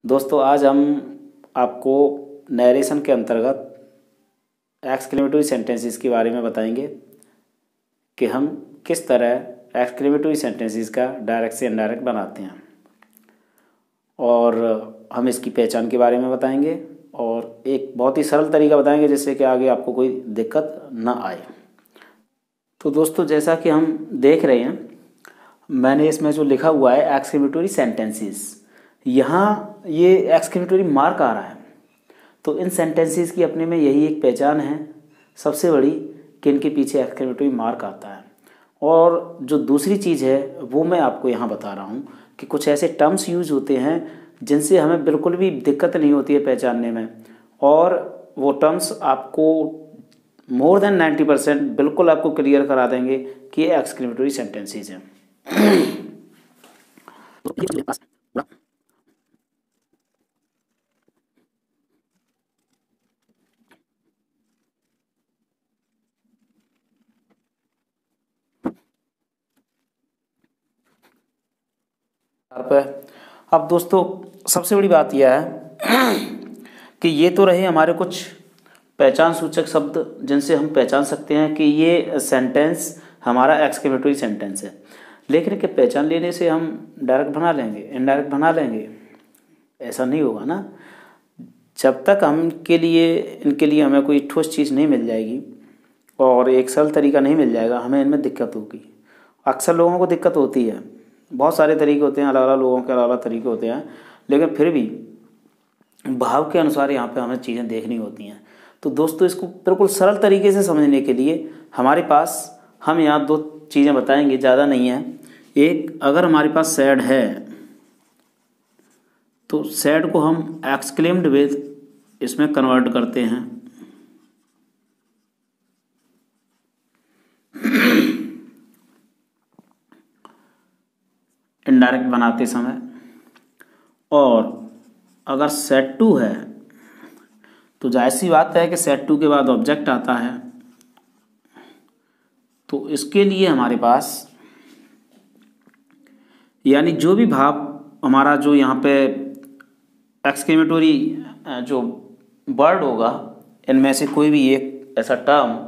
दोस्तों आज हम आपको नरेशन के अंतर्गत एक्सक्लेमेटरी सेंटेंसेस के बारे में बताएंगे कि हम किस तरह एक्सक्लेमेटरी सेंटेंसेस का डायरेक्ट से इनडायरेक्ट बनाते हैं, और हम इसकी पहचान के बारे में बताएंगे और एक बहुत ही सरल तरीका बताएंगे जिससे कि आगे आपको कोई दिक्कत ना आए। तो दोस्तों जैसा कि हम देख रहे हैं, मैंने इसमें जो लिखा हुआ है एक्सक्लेमेटरी सेंटेंसेस, यहाँ ये एक्सक्लेमेटरी मार्क आ रहा है। तो इन सेंटेंसेस की अपने में यही एक पहचान है सबसे बड़ी कि इनके पीछे एक्सक्लेमेटरी मार्क आता है। और जो दूसरी चीज़ है वो मैं आपको यहाँ बता रहा हूँ कि कुछ ऐसे टर्म्स यूज होते हैं जिनसे हमें बिल्कुल भी दिक्कत नहीं होती है पहचानने में, और वो टर्म्स आपको मोर देन 90% बिल्कुल आपको क्लियर करा देंगे कि ये एक्सक्लेमेटरी सेंटेंसेस हैं। अब दोस्तों सबसे बड़ी बात यह है कि ये तो रहे हमारे कुछ पहचान सूचक शब्द जिनसे हम पहचान सकते हैं कि ये सेंटेंस हमारा एक्सक्लेमेटरी सेंटेंस है। लेकिन इनके पहचान लेने से हम डायरेक्ट बना लेंगे, इनडायरेक्ट बना लेंगे, ऐसा नहीं होगा ना। जब तक इनके लिए हमें कोई ठोस चीज़ नहीं मिल जाएगी और एक सरल तरीका नहीं मिल जाएगा, हमें इनमें दिक्कत होगी। अक्सर लोगों को दिक्कत होती है, बहुत सारे तरीके होते हैं, अलग अलग लोगों के अलग अलग तरीके होते हैं, लेकिन फिर भी भाव के अनुसार यहाँ पे हमें चीज़ें देखनी होती हैं। तो दोस्तों इसको बिल्कुल सरल तरीके से समझने के लिए हमारे पास हम यहाँ दो चीज़ें बताएंगे, ज़्यादा नहीं है। एक, अगर हमारे पास सैड है तो सैड को हम एक्सक्लेम्ड विद इसमें कन्वर्ट करते हैं। इनडायरेक्ट बनाते समय। और अगर सेट टू है तो जाहिर सी बात है कि सेट टू के बाद ऑब्जेक्ट आता है, तो इसके लिए हमारे पास यानी जो भी भाव हमारा जो यहाँ पे एक्सक्लेमेटरी जो वर्ड होगा, इनमें से कोई भी एक ऐसा टर्म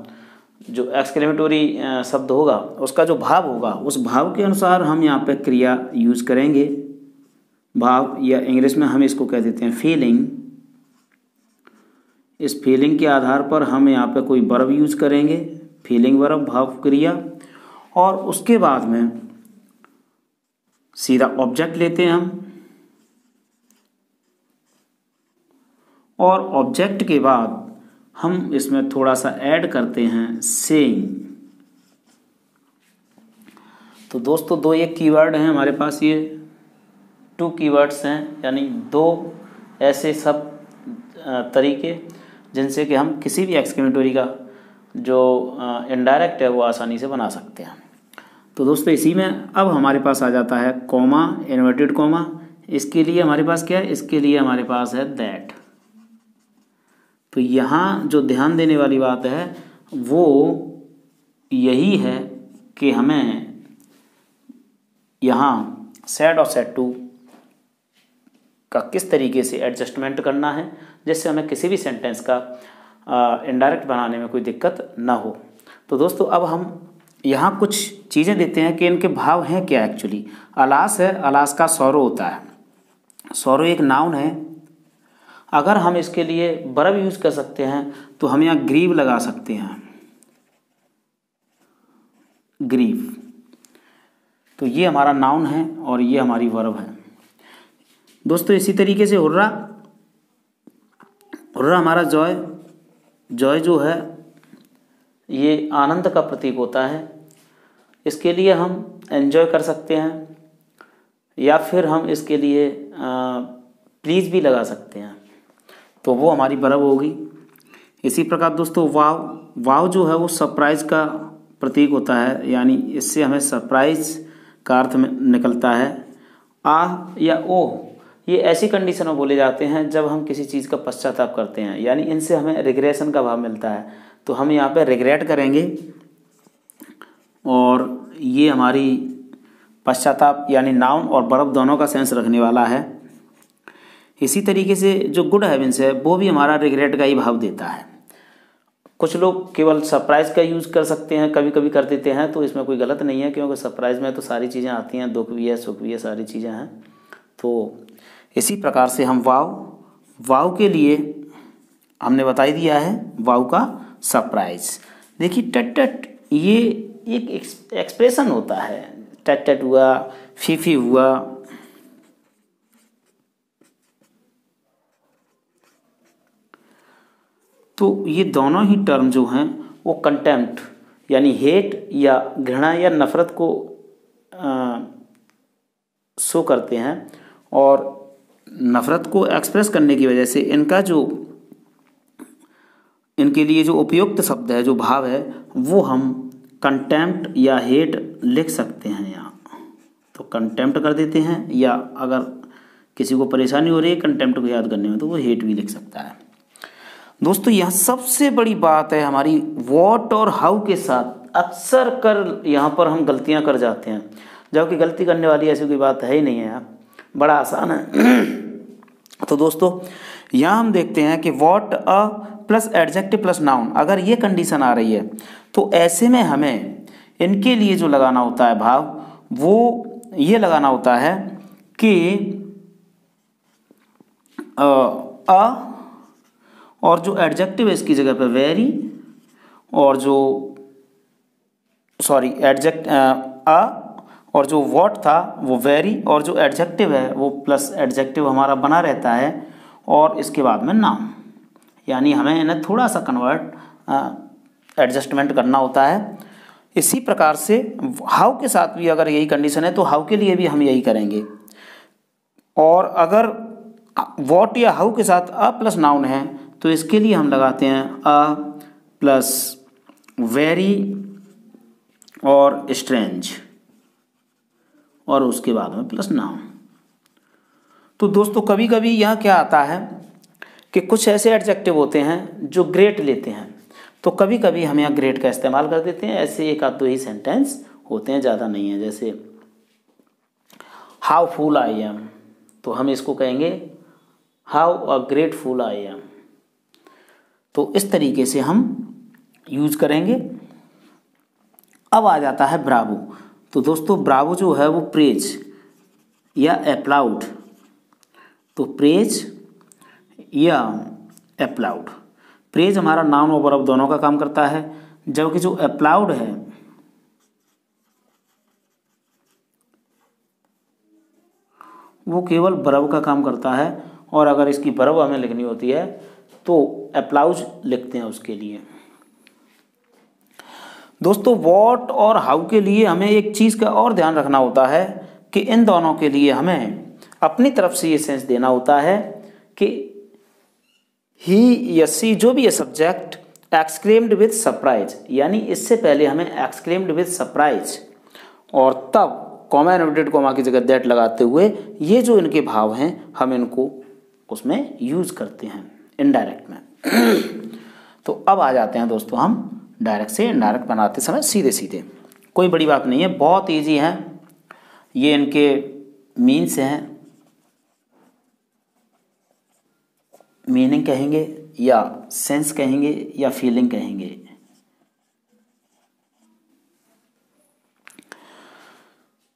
जो एक्सक्लेमेटरी शब्द होगा, उसका जो भाव होगा उस भाव के अनुसार हम यहाँ पे क्रिया यूज करेंगे। भाव या इंग्लिश में हम इसको कह देते हैं फीलिंग। इस फीलिंग के आधार पर हम यहाँ पे कोई वर्ब यूज करेंगे, फीलिंग वर्ब, भाव क्रिया, और उसके बाद में सीधा ऑब्जेक्ट लेते हैं हम, और ऑब्जेक्ट के बाद हम इसमें थोड़ा सा ऐड करते हैं सेइंग। तो दोस्तों दो एक कीवर्ड हैं हमारे पास, ये 2 कीवर्ड्स हैं, यानी 2 ऐसे सब तरीके जिनसे कि हम किसी भी एक्सक्लेमेटरी का जो इनडायरेक्ट है वो आसानी से बना सकते हैं। तो दोस्तों इसी में अब हमारे पास आ जाता है कॉमा, इन्वर्टेड कॉमा। इसके लिए हमारे पास क्या है, इसके लिए हमारे पास है दैट। तो यहाँ जो ध्यान देने वाली बात है वो यही है कि हमें यहाँ सेड और सेड टू का किस तरीके से एडजस्टमेंट करना है जिससे हमें किसी भी सेंटेंस का इनडायरेक्ट बनाने में कोई दिक्कत ना हो। तो दोस्तों अब हम यहाँ कुछ चीज़ें देते हैं कि इनके भाव हैं क्या। एक्चुअली अलास है, अलास का सौरो होता है। सौरो एक नाउन है। अगर हम इसके लिए वर्ब यूज कर सकते हैं तो हम यहाँ ग्रीव लगा सकते हैं, ग्रीव। तो ये हमारा नाउन है और ये हमारी वर्ब है। दोस्तों इसी तरीके से हुर्रा, हुर्रा हमारा जॉय, जॉय जो है ये आनंद का प्रतीक होता है। इसके लिए हम एंजॉय कर सकते हैं, या फिर हम इसके लिए प्लीज़ भी लगा सकते हैं, तो वो हमारी वर्ब होगी। इसी प्रकार दोस्तों वाव, वाव जो है वो सरप्राइज का प्रतीक होता है, यानी इससे हमें सरप्राइज का अर्थ में निकलता है। आ या ओ, ये ऐसी कंडीशन में बोले जाते हैं जब हम किसी चीज़ का पश्चाताप करते हैं, यानी इनसे हमें रिग्रेशन का भाव मिलता है। तो हम यहाँ पे रिग्रेट करेंगे और ये हमारी पश्चाताप यानी नाउन और वर्ब दोनों का सेंस रखने वाला है। इसी तरीके से जो गुड हैवेंस है वो भी हमारा रिग्रेट का ही भाव देता है। कुछ लोग केवल सरप्राइज का यूज़ कर सकते हैं, कभी कभी कर देते हैं, तो इसमें कोई गलत नहीं है, क्योंकि सरप्राइज में तो सारी चीज़ें आती हैं, दुख भी है सुख भी है, सारी चीज़ें हैं। तो इसी प्रकार से हम वाव के लिए हमने बता ही दिया है वाव का सरप्राइज। देखिए टट टट ये एक एक्सप्रेशन होता है, टट टट हुआ, फीफी हुआ, तो ये दोनों ही टर्म जो हैं वो कंटेम्प्ट यानी हेट या घृणा या नफरत को शो करते हैं, और नफरत को एक्सप्रेस करने की वजह से इनके लिए जो उपयुक्त शब्द है, जो भाव है, वो हम कंटेम्प्ट या हेट लिख सकते हैं यहाँ। तो कंटेम्प्ट कर देते हैं, या अगर किसी को परेशानी हो रही है कंटेम्प्ट को याद करने में तो वो हेट भी लिख सकता है। दोस्तों यहाँ सबसे बड़ी बात है हमारी व्हाट और हाउ के साथ अक्सर कर यहाँ पर हम गलतियाँ कर जाते हैं, जबकि गलती करने वाली ऐसी कोई बात है ही नहीं है यार, बड़ा आसान है। तो दोस्तों यहाँ हम देखते हैं कि what a plus adjective plus noun, अगर ये कंडीशन आ रही है तो ऐसे में हमें इनके लिए जो लगाना होता है भाव, वो ये लगाना होता है कि और जो एडजेक्टिव है इसकी जगह पे वेरी, और जो सॉरी और जो व्हाट था वो वेरी, और जो एडजेक्टिव है वो प्लस एडजेक्टिव हमारा बना रहता है, और इसके बाद में नाउन, यानी हमें इन्हें थोड़ा सा कन्वर्ट एडजस्टमेंट करना होता है। इसी प्रकार से हाउ के साथ भी अगर यही कंडीशन है तो हाउ के लिए भी हम यही करेंगे, और अगर व्हाट या हाउ के साथ अ प्लस नाउन है तो इसके लिए हम लगाते हैं अ प्लस वेरी और स्ट्रेंज, और उसके बाद में प्लस नाउन। तो दोस्तों कभी कभी यहाँ क्या आता है कि कुछ ऐसे एडजेक्टिव होते हैं जो ग्रेट लेते हैं, तो कभी कभी हम यहाँ ग्रेट का इस्तेमाल कर देते हैं। ऐसे एक आध दो ही सेंटेंस होते हैं, ज़्यादा नहीं है। जैसे हाउ फूल आई एम, तो हम इसको कहेंगे how a great fool I am. तो इस तरीके से हम यूज करेंगे। अब आ जाता है ब्रावो। तो दोस्तों ब्रावो जो है वो प्रेज या एप्लाउड, तो प्रेज या एप्लाउड, प्रेज हमारा नाउन और वर्ब दोनों का काम करता है, जबकि जो एप्लाउड है वो केवल वर्ब का काम करता है, और अगर इसकी वर्ब हमें लिखनी होती है तो एप्लाउज लिखते हैं उसके लिए। दोस्तों व्हाट और हाउ के लिए हमें एक चीज़ का और ध्यान रखना होता है कि इन दोनों के लिए हमें अपनी तरफ से ये सेंस देना होता है कि ही या सी जो भी है सब्जेक्ट एक्सक्लेम्ड विद सरप्राइज, यानी इससे पहले हमें एक्सक्लेम्ड विद सरप्राइज और तब कॉमा इनवर्टेड कॉमा की जगह दैट लगाते हुए ये जो इनके भाव हैं हम इनको उसमें यूज करते हैं इनडायरेक्ट में। तो अब आ जाते हैं दोस्तों हम डायरेक्ट से इनडायरेक्ट बनाते समय सीधे सीधे, कोई बड़ी बात नहीं है, बहुत इजी है। ये इनके मीन्स हैं, मीनिंग कहेंगे या सेंस कहेंगे या फीलिंग कहेंगे।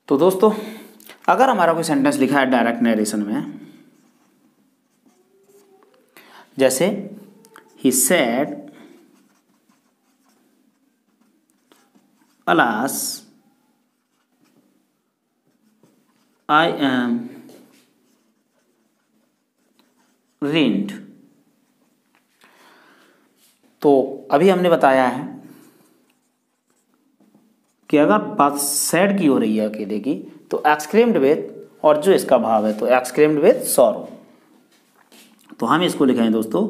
तो दोस्तों अगर हमारा कोई सेंटेंस लिखा है डायरेक्ट नरेशन में, जैसे he said alas I am ruined, तो अभी हमने बताया है कि अगर बात सैड की हो रही है अकेले की तो एक्सक्लेम्ड विद, और जो इसका भाव है तो एक्सक्लेम्ड विद सॉरो। तो हम इसको लिखेंगे दोस्तों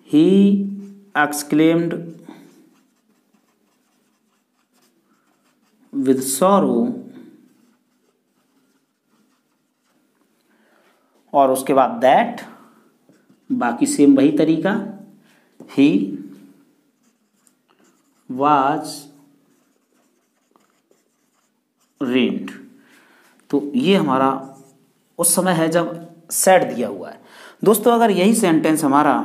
ही एक्सक्लेम्ड विद सॉरो, और उसके बाद दैट, बाकी सेम वही तरीका, ही वाज रेन्ड। तो ये हमारा उस समय है जब सैड दिया हुआ है। दोस्तों अगर यही सेंटेंस हमारा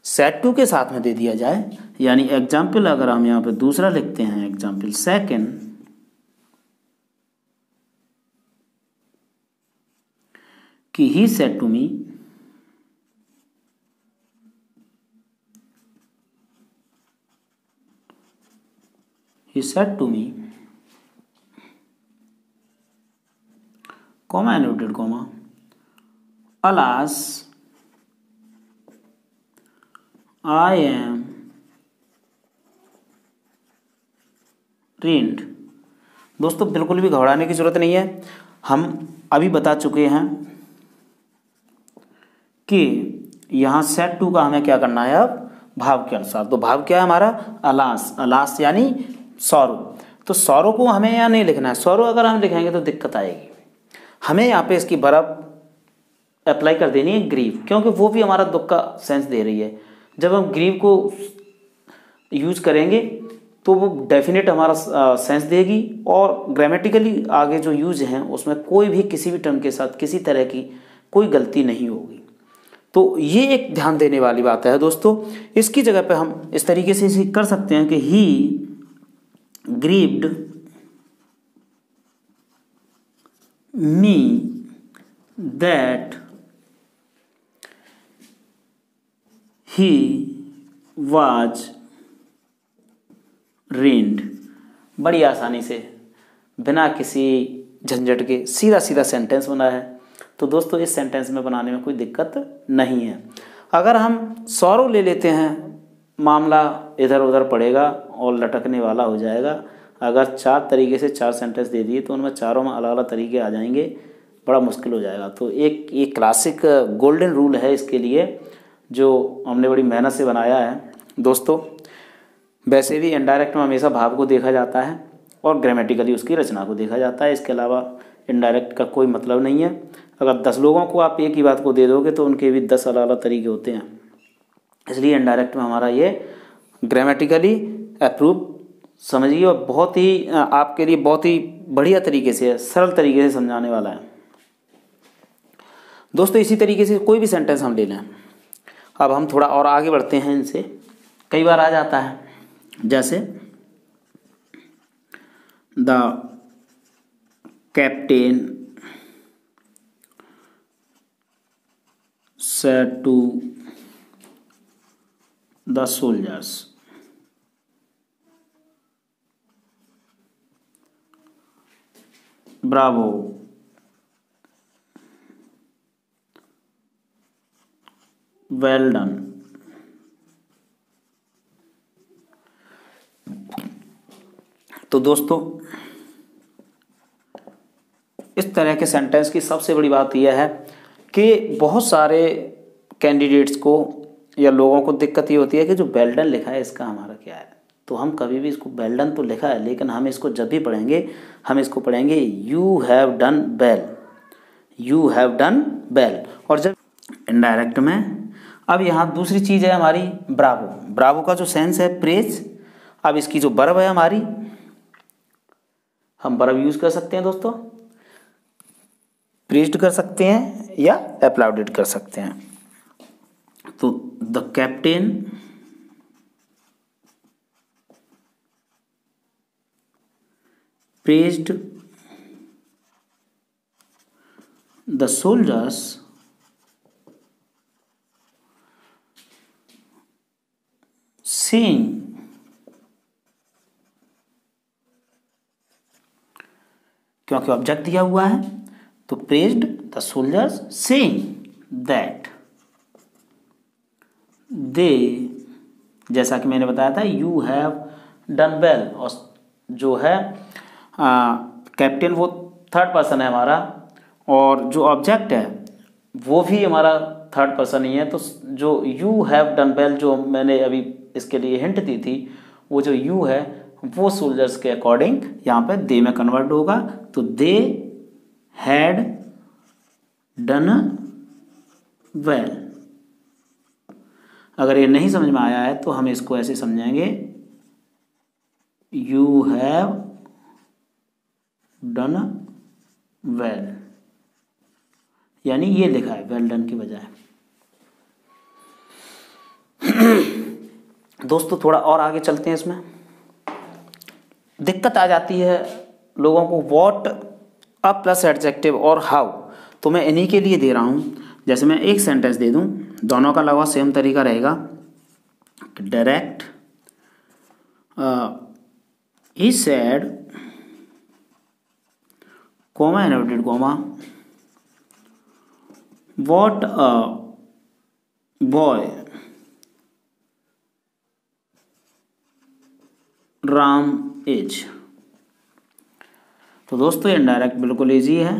सेट टू के साथ में दे दिया जाए, यानी एग्जाम्पल अगर हम यहाँ पे दूसरा लिखते हैं, एग्जाम्पल सेकंड, कि he said to me, he said to me, comma inverted comma, alas I am ruined। दोस्तों बिल्कुल भी घबराने की जरूरत नहीं है, हम अभी बता चुके हैं कि यहाँ सेट टू का हमें क्या करना है अब भाव के अनुसार। तो भाव क्या है हमारा, अलास, अलास यानी सौरो। तो सौरो को हमें यहाँ नहीं लिखना है, सौरो अगर हम लिखेंगे तो दिक्कत आएगी। हमें यहाँ पे इसकी बर्फ अप्लाई कर देनी है ग्रीव, क्योंकि वो भी हमारा दुख का सेंस दे रही है। जब हम ग्रीव को यूज करेंगे तो वो डेफिनेट हमारा सेंस देगी, और ग्रामेटिकली आगे जो यूज हैं उसमें कोई भी किसी भी टर्म के साथ किसी तरह की कोई गलती नहीं होगी। तो ये एक ध्यान देने वाली बात है दोस्तों। इसकी जगह पे हम इस तरीके से इसे कर सकते हैं कि ही grieved me that he was ruined। बड़ी आसानी से बिना किसी झंझट के सीधा सीधा सेंटेंस बना है। तो दोस्तों इस सेंटेंस में बनाने में कोई दिक्कत नहीं है। अगर हम सौरव ले लेते हैं, मामला इधर उधर पड़ेगा और लटकने वाला हो जाएगा। अगर 4 तरीके से 4 सेंटेंस दे दिए तो उनमें चारों में अलग अलग तरीके आ जाएंगे, बड़ा मुश्किल हो जाएगा। तो एक ये क्लासिक गोल्डन रूल है इसके लिए, जो हमने बड़ी मेहनत से बनाया है दोस्तों। वैसे भी इनडायरेक्ट में हमेशा भाव को देखा जाता है और ग्रामेटिकली उसकी रचना को देखा जाता है, इसके अलावा इनडायरेक्ट का कोई मतलब नहीं है। अगर 10 लोगों को आप एक ही बात को दे दोगे तो उनके भी 10 अलग अलग तरीके होते हैं, इसलिए इनडायरेक्ट में हमारा ये ग्रामेटिकली अप्रूव समझिए, और बहुत ही आपके लिए बहुत ही बढ़िया तरीके से, सरल तरीके से समझाने वाला है दोस्तों। इसी तरीके से कोई भी सेंटेंस हम ले लें। अब हम थोड़ा और आगे बढ़ते हैं इनसे। कई बार आ जाता है जैसे the captain said to the soldiers, bravo, well done। तो दोस्तों इस तरह के सेंटेंस की सबसे बड़ी बात यह है कि बहुत सारे कैंडिडेट्स को या लोगों को दिक्कत ये होती है कि जो वेल डन लिखा है इसका हमारा क्या है। तो हम कभी भी इसको वेल डन तो लिखा है, लेकिन हम इसको जब भी पढ़ेंगे हम इसको पढ़ेंगे you have done well, you have done well. और जब इनडायरेक्ट में, अब यहाँ दूसरी चीज़ है हमारी ब्रावो। ब्रावो का जो सेंस है प्रेज। अब इसकी जो वर्ब है हमारी, हम वर्ब यूज कर सकते हैं दोस्तों, प्रेज्ड कर सकते हैं या एप्लाउडेड कर सकते हैं। तो the captain praised the soldiers saying, क्योंकि ऑब्जेक्ट दिया हुआ है तो praised the soldiers saying that they, जैसा कि मैंने बताया था यू हैव डन वेल, और जो है कैप्टन वो थर्ड पर्सन है हमारा, और जो ऑब्जेक्ट है वो भी हमारा थर्ड पर्सन ही है। तो जो यू हैव डन वेल जो मैंने अभी इसके लिए हिंट दी थी, वो जो यू है वो सोल्जर्स के अकॉर्डिंग यहाँ पे दे में कन्वर्ट होगा। तो दे हैड डन वेल। अगर ये नहीं समझ में आया है तो हम इसको ऐसे समझेंगे यू हैव डन वेल, यानी ये लिखा है वेल डन की बजाय। दोस्तों थोड़ा और आगे चलते हैं। इसमें दिक्कत आ जाती है लोगों को व्हाट अ प्लस एडजेक्टिव और हाउ, तो मैं इन्हीं के लिए दे रहा हूँ। जैसे मैं एक सेंटेंस दे दूँ, दोनों का लगभग सेम तरीका रहेगा। Direct he said, comma inverted comma, what a boy Ram is. तो दोस्तों ये इनडायरेक्ट बिल्कुल ईजी है,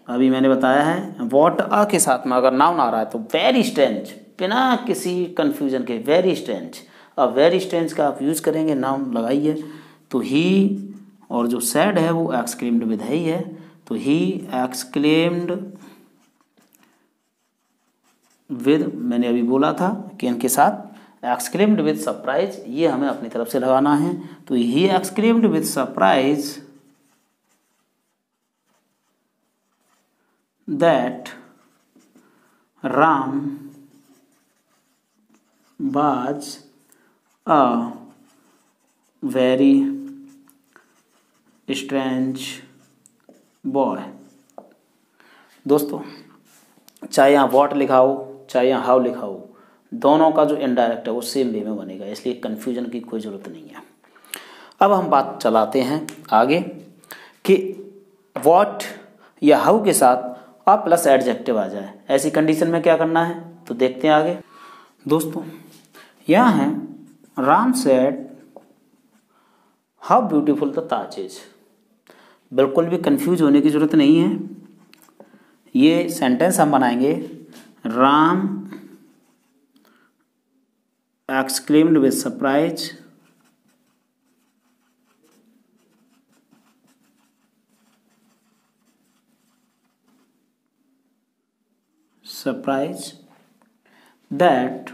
अभी मैंने बताया है। वॉट अ के साथ में अगर नाउन आ रहा है तो वेरी स्ट्रेंज, बिना किसी कंफ्यूजन के वेरी स्ट्रेंज। अब वेरी स्ट्रेंज का आप यूज़ करेंगे, नाउन लगाइए तो ही, और जो सैड है वो एक्सक्लेम्ड विद है ही है, तो ही एक्सक्लेम्ड विद, मैंने अभी बोला था कि इनके साथ एक्सक्लेम्ड विद सरप्राइज, ये हमें अपनी तरफ से लगाना है। तो he exclaimed with surprise that Ram was a very strange boy। दोस्तों चाहे यहाँ वॉट लिखा हो चाहे यहाँ हाउ लिखा हो, दोनों का जो इनडायरेक्ट है वो सेम वे में बनेगा, इसलिए कन्फ्यूजन की कोई ज़रूरत नहीं है। अब हम बात चलाते हैं आगे कि वॉट या हाउ के साथ अ प्लस एडजेक्टिव आ जाए, ऐसी कंडीशन में क्या करना है, तो देखते हैं आगे। दोस्तों यहाँ है Ram said how beautiful the Taj is. बिल्कुल भी कंफ्यूज होने की ज़रूरत नहीं है, ये सेंटेंस हम बनाएंगे Ram exclaimed with surprise that.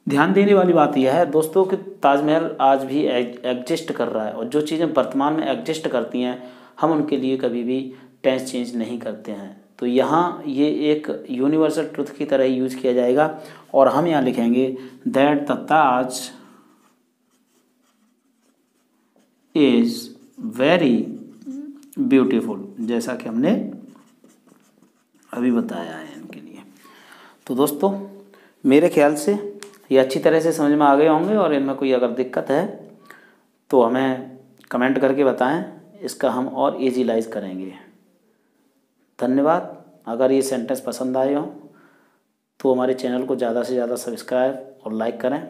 ध्यान देने वाली बात यह है दोस्तों कि ताजमहल आज भी एग्जिस्ट कर रहा है, और जो चीज़ें वर्तमान में एग्जिस्ट करती हैं हम उनके लिए कभी भी टेंस चेंज नहीं करते हैं। तो यहाँ ये एक यूनिवर्सल ट्रुथ की तरह ही यूज किया जाएगा, और हम यहाँ लिखेंगे that the Taj is very beautiful, जैसा कि हमने अभी बताया है इनके लिए। तो दोस्तों मेरे ख्याल से ये अच्छी तरह से समझ में आ गए होंगे, और इनमें कोई अगर दिक्कत है तो हमें कमेंट करके बताएं, इसका हम और ईजिलाइज करेंगे। धन्यवाद। अगर ये सेंटेंस पसंद आए हो तो हमारे चैनल को ज़्यादा से ज़्यादा सब्सक्राइब और लाइक करें।